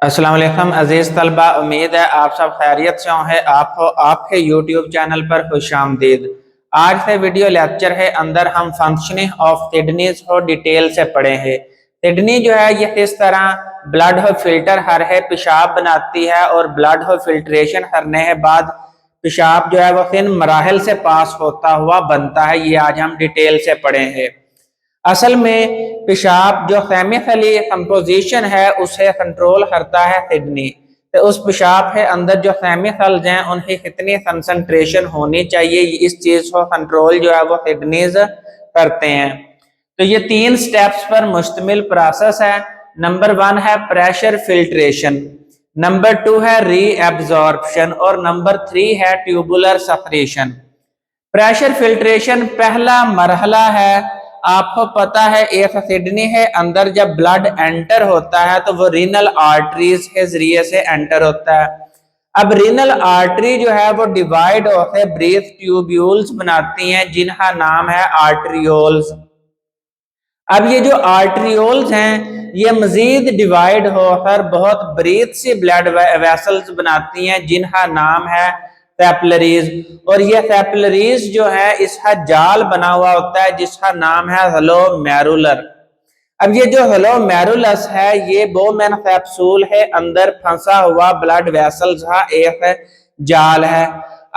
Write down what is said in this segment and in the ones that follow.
अस्सलाम वालेकुम अजीज तलबा, उम्मीद है आप सब खैरियत से होंगे। आपके यूट्यूब चैनल पर खुशामदीद। आज से वीडियो लेक्चर है अंदर हम फंक्शनिंग ऑफ किडनीज को डिटेल से पढ़े हैं। किडनी जो है ये किस तरह ब्लड हो फिल्टर हर है पेशाब बनाती है और ब्लड हो फिल्ट्रेशन करने के बाद पेशाब जो है वो किन मराहल से पास होता हुआ बनता है, ये आज हम डिटेल से पढ़े हैं। असल में पेशाब जो केमिकली कंपोजिशन है उसे कंट्रोल करता है किडनी। तो उस पेशाब के अंदर जो केमिकल्स हैं उनकी कितनी कंसंट्रेशन होनी चाहिए, इस चीज को कंट्रोल जो है वो किडनीज करते हैं। तो ये 3 स्टेप्स पर मुश्तमिल प्रोसेस है। नंबर 1 है प्रेशर फिल्ट्रेशन, नंबर 2 है रीएब्जॉर्प्शन और नंबर 3 है ट्यूबुलर सेपरेशन। प्रेशर फिल्ट्रेशन पहला मरहला है। आपको पता है एक किडनी है अंदर जब ब्लड एंटर होता है तो वो रीनल आर्टरीज के जरिए से एंटर होता है। अब रीनल आर्टरी जो है वो डिवाइड होकर ब्रीथ ट्यूब्यूल्स बनाती हैं जिनका नाम है आर्टरियोल्स। अब ये जो आर्टरियोल्स हैं ये मजीद डिवाइड होकर बहुत ब्रीथ सी ब्लड वेसल्स बनाती हैं जिनका नाम है कैपिलरीज। और ये कैपिलरीज जो है इसका जाल बना हुआ होता है जिसका नाम है ग्लोमेरुलर। अब ये जो ग्लोमेरुलस है ये बोमेन कैप्सूल है, अंदर फंसा हुआ ब्लड वेसल्स का एक जाल है।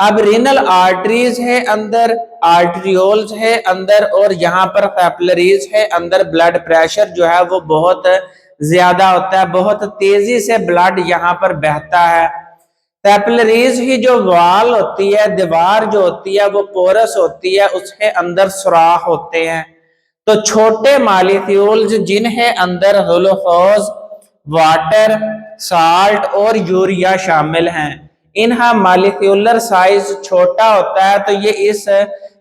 अब रीनल आर्टरीज है अंदर, आर्टरियोल्स है अंदर और यहाँ पर कैपिलरीज है अंदर। ब्लड प्रेशर जो है वो बहुत ज्यादा होता है, बहुत तेजी से ब्लड यहाँ पर बहता है। कैपिलरीज ही जो वाल होती है, दीवार जो होती है वो पोरस होती है, उसके अंदर सुराख होते हैं। तो छोटे मॉलिक्यूल्स जिन्हें अंदर ग्लूकोज, वाटर, साल्ट और यूरिया शामिल हैं, इनका मॉलिक्यूलर साइज छोटा होता है तो ये इस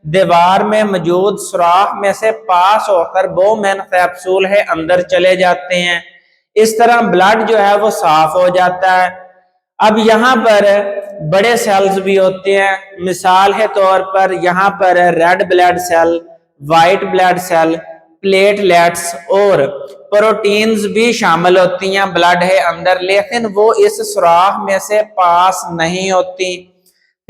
दीवार में मौजूद सुराख में से पास होकर बोमेन कैप्सूल है अंदर चले जाते हैं। इस तरह ब्लड जो है वो साफ हो जाता है। अब यहाँ पर बड़े सेल्स भी होते हैं, मिसाल के तौर पर यहाँ पर red blood cell, white blood cell, platelets और प्रोटीन्स भी शामिल होती हैं ब्लड है अंदर, लेकिन वो इस सुराख में से पास नहीं होती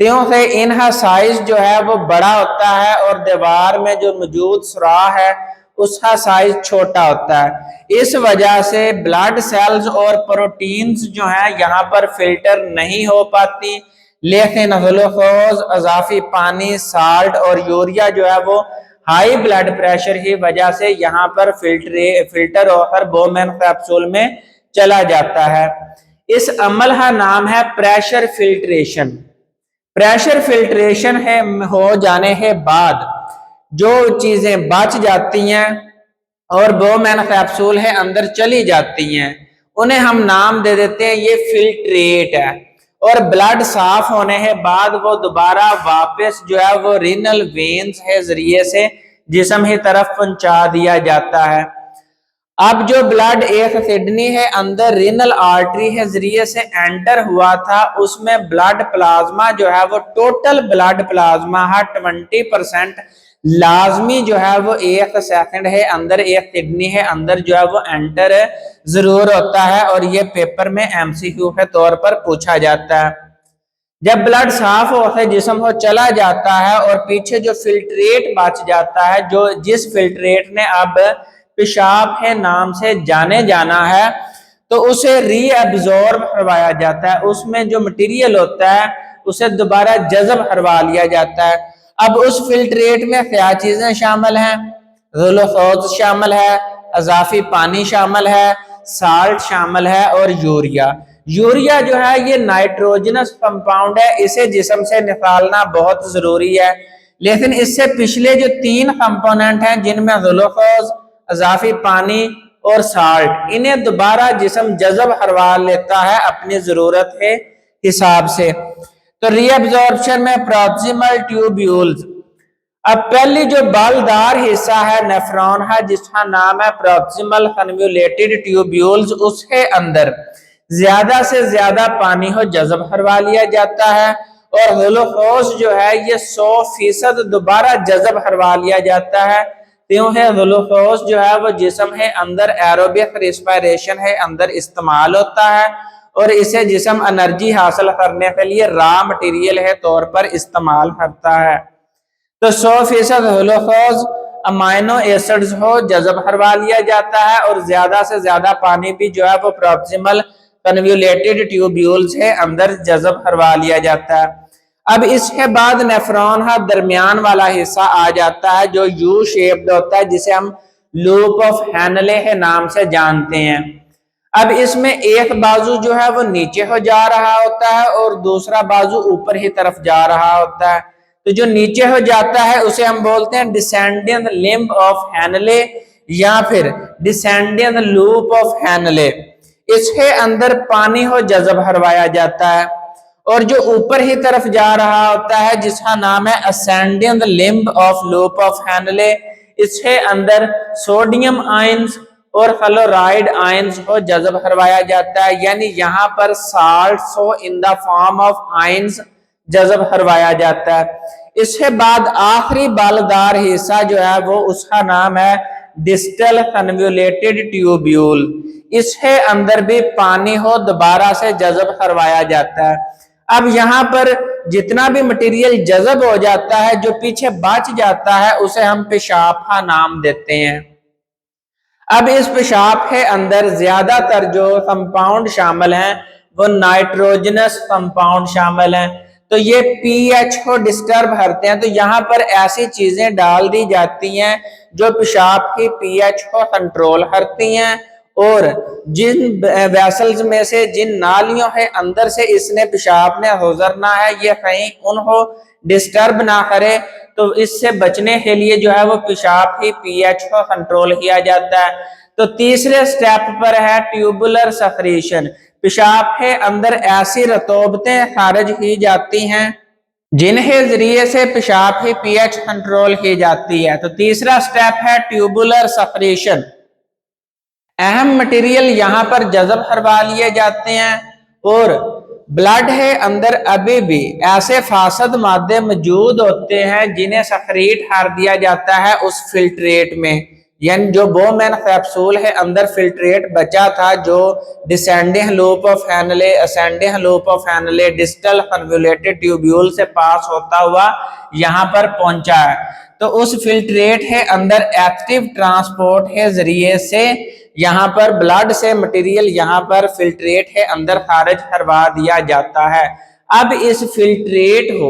क्योंकि इनका साइज जो है वो बड़ा होता है और दीवार में जो मौजूद सुराख है उसका साइज छोटा होता है। इस वजह से ब्लड सेल्स और प्रोटीन्स जो है यहाँ पर फिल्टर नहीं हो पाती, लेकिन ग्लूकोज, अजाफी पानी, साल्ट और यूरिया जो है वो हाई ब्लड प्रेशर की वजह से यहाँ पर फिल्टर होकर बोमेन कैप्सूल में चला जाता है। इस अमल का नाम है प्रेशर फिल्ट्रेशन। प्रेशर फिल्ट्रेशन है हो जाने के बाद जो चीजें बच जाती हैं और बोमेन कैप्सूल है अंदर चली जाती हैं उन्हें हम नाम दे देते हैं ये फिल्ट्रेट है। और ब्लड साफ होने के बाद वो दोबारा वापस जो है वो रीनल वेन्स के जरिए से जिस्म की तरफ पहुंचा दिया जाता है। अब जो ब्लड एक किडनी है अंदर रीनल आर्टरी के जरिए से एंटर हुआ था उसमें ब्लड प्लाज्मा जो है वो टोटल ब्लड प्लाज्मा है 20% लाजमी जो है वो 1 सेकंड है अंदर एक किडनी है अंदर जो है वो एंटर जरूर होता है और ये पेपर में एमसीक्यू के तौर पर पूछा जाता है। जब ब्लड साफ होकर जिस्म को चला जाता है और पीछे जो फिल्ट्रेट बच जाता है, जो जिस फिल्ट्रेट ने अब पेशाब के नाम से जाने जाना है, तो उसे रीअब्जॉर्ब करवाया जाता है। उसमें जो मटेरियल होता है उसे दोबारा जज़ब करवा लिया जाता है। अब उस फिल्ट्रेट में क्या चीजें शामिल हैं? ग्लूकोज शामिल है, अजाफी पानी शामिल है, साल्ट शामिल है और यूरिया। यूरिया जो है ये नाइट्रोजनस कंपाउंड है, इसे जिस्म से निकालना बहुत जरूरी है। लेकिन इससे पिछले जो 3 कंपोनेंट हैं जिनमें ग्लूकोज, अजाफी पानी और साल्ट, इन्हें दोबारा जिस्म जज़ब करवा लेता है अपनी जरूरत के हिसाब से। तो रीअब्जॉर्प्शन में प्रॉक्सिमल ट्यूब्यूल्स, अब पहली जो बालदार हिस्सा है नेफ्रॉन है जिसका नाम है प्रॉक्सिमल कन्वोल्यूटेड ट्यूब्यूल्स, उसके अंदर ज्यादा से ज्यादा पानी को जज़ब करवा लिया जाता है और ग्लूकोज जो है ये 100% दोबारा जज़ब करवा लिया जाता है त्यों है ग्लूकोज जो है वो जिस्म है अंदर एरोबिक रिस्पायरेशन है अंदर इस्तेमाल होता है और इसे जिस्म एनर्जी हासिल करने के लिए रॉ मटेरियल है तौर पर इस्तेमाल करता है। तो 100% ग्लूकोज अमाइनो एसिड्स हो जज़ब करवा लिया जाता है और ज्यादा से ज्यादा पानी भी जो है वो प्रॉक्सिमल कन्वोल्यूटेड ट्यूब्यूल्स है अंदर जज़ब करवा लिया जाता है। अब इसके बाद नेफ्रॉन का दरमियान वाला हिस्सा आ जाता है जो यू शेप्ड होता है जिसे हम लूप ऑफ हैनले के नाम से जानते हैं। अब इसमें एक बाजू जो है वो नीचे हो जा रहा होता है और दूसरा बाजू ऊपर ही तरफ जा रहा होता है। तो जो नीचे हो जाता है उसे हम बोलते हैं डिसेंडिंग लिम्ब ऑफ हैनले या फिर डिसेंडिंग लूप ऑफ हैनले। इसके अंदर पानी हो जज़ब करवाया जाता है और जो ऊपर ही तरफ जा रहा होता है जिसका नाम है ascending limb of loop of Henle, इसके अंदर सोडियम आयंस और क्लोराइड आयंस को जज़ब करवाया जाता है, यानी यहाँ पर साल्ट्स हो in the form of ions जज़ब करवाया जाता है। इसके बाद आखिरी बालदार हिस्सा जो है वो उसका नाम है डिस्टल कन्वोल्यूटेड ट्यूब्यूल। इसके अंदर भी पानी हो दोबारा से जज़ब करवाया जाता है। अब यहाँ पर जितना भी मटेरियल जज़ब हो जाता है जो पीछे बच जाता है उसे हम पेशाब का नाम देते हैं। अब इस पेशाब के अंदर ज्यादातर जो कंपाउंड शामिल हैं वो नाइट्रोजनस कंपाउंड शामिल हैं, तो ये पीएच को डिस्टर्ब करते हैं। तो यहाँ पर ऐसी चीजें डाल दी जाती हैं जो पेशाब की पीएच को कंट्रोल करती हैं और जिन वेसल्स में से जिन नालियों के अंदर से इसने पेशाब ने गुजरना है ये कहीं उनको डिस्टर्ब ना करे, तो इससे बचने के लिए जो है वो पेशाब की पीएच को कंट्रोल किया जाता है। तो तीसरे स्टेप पर है ट्यूबुलर सेक्रेशन। पेशाब के अंदर ऐसी रतूबतें खारिज की जाती हैं जिनके जरिए से पेशाब की पीएच कंट्रोल की जाती है। तो तीसरा स्टेप है ट्यूबुलर सेक्रेशन। अहम मटेरियल यहाँ पर जज़ब करवा लिए जाते हैं और ब्लड है अंदर अभी भी ऐसे फासद मादे मौजूद होते हैं जिन्हें सेक्रेट कर दिया जाता है उस फिल्ट्रेट में, यानी जो बोमेन कैप्सूल है अंदर फिल्ट्रेट बचा था जो descending loop of Henle, ascending loop of Henle, distal convoluted tubule से पास होता हुआ यहाँ पर पहुंचा है। तो उस फिल्ट्रेट है अंदर एक्टिव ट्रांसपोर्ट के जरिए से यहाँ पर ब्लड से मटेरियल यहाँ पर फिल्ट्रेट है अंदर खारिज करवा दिया जाता है। अब इस फिल्ट्रेट को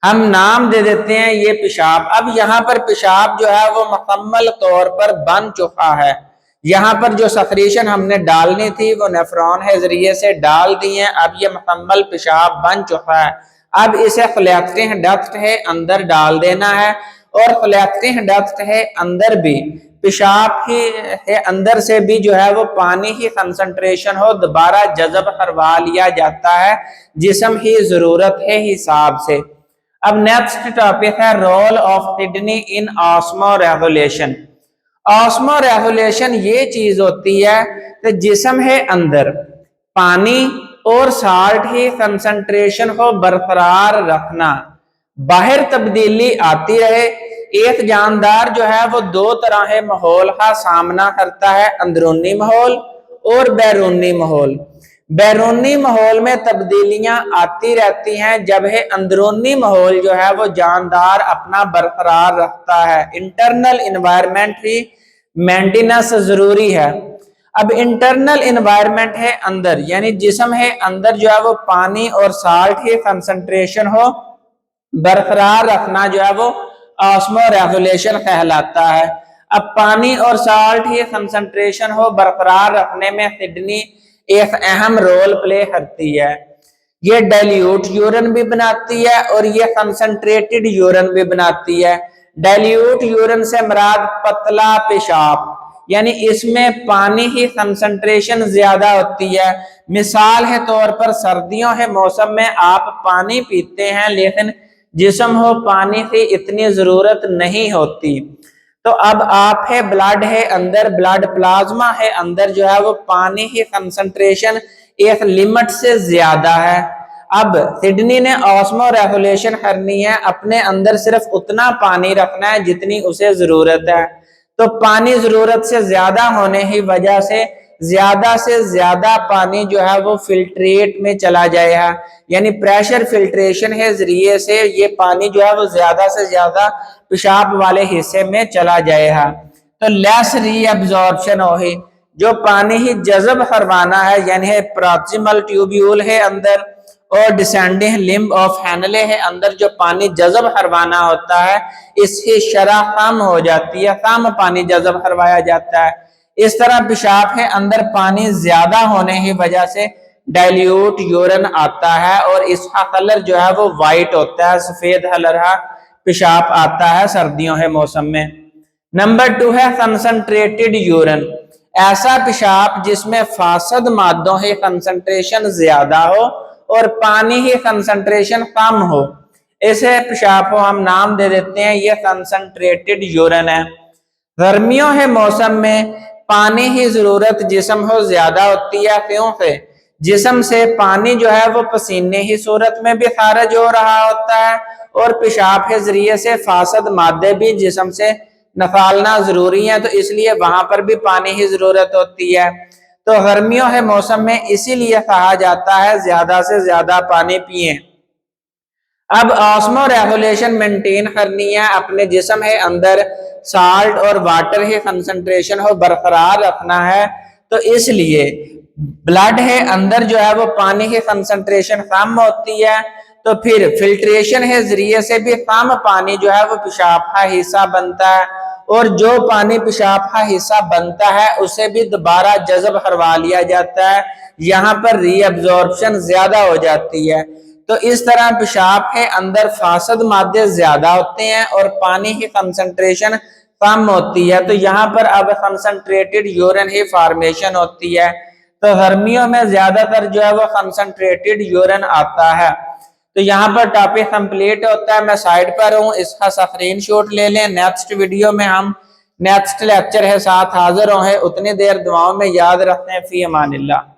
हम नाम दे देते हैं ये पेशाब। अब यहाँ पर पेशाब जो है वो मुकम्मल तौर पर बन चुका है। यहाँ पर जो सेक्रेशन हमने डालनी थी वो नेफ्रॉन के जरिए से डाल दी है। अब ये मुकम्मल पेशाब बन चुका है। अब इसे कलेक्टिंग डक्ट है अंदर डाल देना है और कलेक्टिंग डक्ट है अंदर भी पेशाब के अंदर से भी जो है वो पानी की कंसंट्रेशन हो दोबारा जज़ब करवा लिया जाता है जिस्म की जरूरत है हिसाब से। अब नेक्स्ट टॉपिक है role of kidney in osmoregulation. Osmoregulation ये चीज होती है कि जिस्म है अंदर पानी और साल्ट की कंसंट्रेशन को बरकरार रखना, बाहर तब्दीली आती रहे। एक जानदार जो है वो दो तरह के माहौल का सामना करता है, अंदरूनी माहौल और बैरूनी माहौल। बैरूनी माहौल में तब्दीलियां आती रहती हैं जब है अंदरूनी माहौल जो है वो जानदार अपना बरकरार रखता है। इंटरनल इन्वायरमेंट ही मेंटेनेंस जरूरी है। अब इंटरनल इन्वायरमेंट है अंदर, यानी जिस्म है अंदर जो है वो पानी और साल्ट की कंसंट्रेशन हो बरकरार रखना जो है वो ऑस्मो रेगुलेशन कहलाता है। अब पानी और साल्ट की कंसंट्रेशन हो बरकरार रखने में किडनी एक अहम रोल प्ले करती है। ये डाइल्यूट यूरिन भी बनाती है और ये कंसंट्रेटेड यूरिन भी बनाती है। डाइल्यूट यूरिन से मुराद पतला पेशाब, यानी इसमें पानी की कंसंट्रेशन ज्यादा होती है। मिसाल के तौर पर सर्दियों के मौसम में आप पानी पीते हैं लेकिन जिस्म हो पानी की इतनी जरूरत नहीं होती, तो अब आप है ब्लड है अंदर, ब्लड प्लाज्मा है अंदर जो है वो पानी की कंसंट्रेशन एक लिमिट से ज्यादा है। अब किडनी ने ऑस्मो रेगुलेशन करनी है, अपने अंदर सिर्फ उतना पानी रखना है जितनी उसे जरूरत है। तो पानी जरूरत से ज्यादा होने की वजह से ज्यादा पानी जो है वो फिल्ट्रेट में चला जाएगा, यानी प्रेशर फिल्ट्रेशन के जरिए से ये पानी जो है वो ज्यादा से ज्यादा पेशाब वाले हिस्से में चला जाएगा। तो लेस रीअब्जॉर्प्शन होगी, जो पानी ही जज़ब करवाना है, यानी प्रॉक्सिमल ट्यूब्यूल है अंदर और डिसेंडिंग लिम्ब ऑफ हैनले है अंदर, जो पानी जज़ब करवाना होता है इसकी शरह कम हो जाती है, कम पानी जज़ब करवाया जाता है। इस तरह पेशाब के अंदर पानी ज्यादा होने की वजह से डाइल्यूट यूरिन आता है और इसका कलर जो है वो वाइट होता है, सफेद कलर का पेशाब आता है सर्दियों के मौसम में। नंबर 2 है कंसंट्रेटेड यूरिन, ऐसा पेशाब जिसमें फासद मादों की कंसंट्रेशन ज्यादा हो और पानी की कंसंट्रेशन कम हो, ऐसे पेशाब को हम नाम दे देते हैं ये कंसंट्रेटेड यूरिन है। गर्मियों के मौसम में पानी की जरूरत जिस्म को ज्यादा होती है, क्योंकि जिस्म से पानी जो है वो पसीने की सूरत में भी खारिज हो रहा होता है और पेशाब के जरिए से फासद मादे भी जिस्म से निकालना जरूरी है, तो इसलिए वहां पर भी पानी की जरूरत होती है। तो गर्मियों के मौसम में इसीलिए कहा जाता है ज्यादा से ज्यादा पानी पिए। अब ऑस्मो रेगुलेशन मेंटेन करनी है, अपने जिस्म के अंदर साल्ट और वाटर के कंसंट्रेशन को बरकरार रखना है, तो इसलिए ब्लड के अंदर जो है वो पानी की कंसंट्रेशन कम होती है, तो फिर फिल्ट्रेशन के जरिए से भी कम पानी जो है वो पेशाब का हिस्सा बनता है और जो पानी पेशाब का हिस्सा बनता है उसे भी दोबारा जज़ब करवा लिया जाता है, यहाँ पर रीअब्जॉर्प्शन ज्यादा हो जाती है। तो इस तरह पेशाब के अंदर फासद मादे ज्यादा होते हैं और पानी की कंसंट्रेशन कम होती है, तो यहाँ पर अब कंसंट्रेटेड यूरिन ही फॉर्मेशन होती है। तो गर्मियों में ज्यादातर जो है वो कंसंट्रेटेड यूरिन आता है। तो यहाँ पर टॉपिक कंप्लीट होता है, मैं साइड पर हूँ, इसका स्क्रीनशॉट ले लें। नेक्स्ट वीडियो में हम नेक्स्ट लेक्चर के साथ हाजिर होंगे, उतनी देर दुआओं में याद रखते हैं। फी अमानिल्लाह।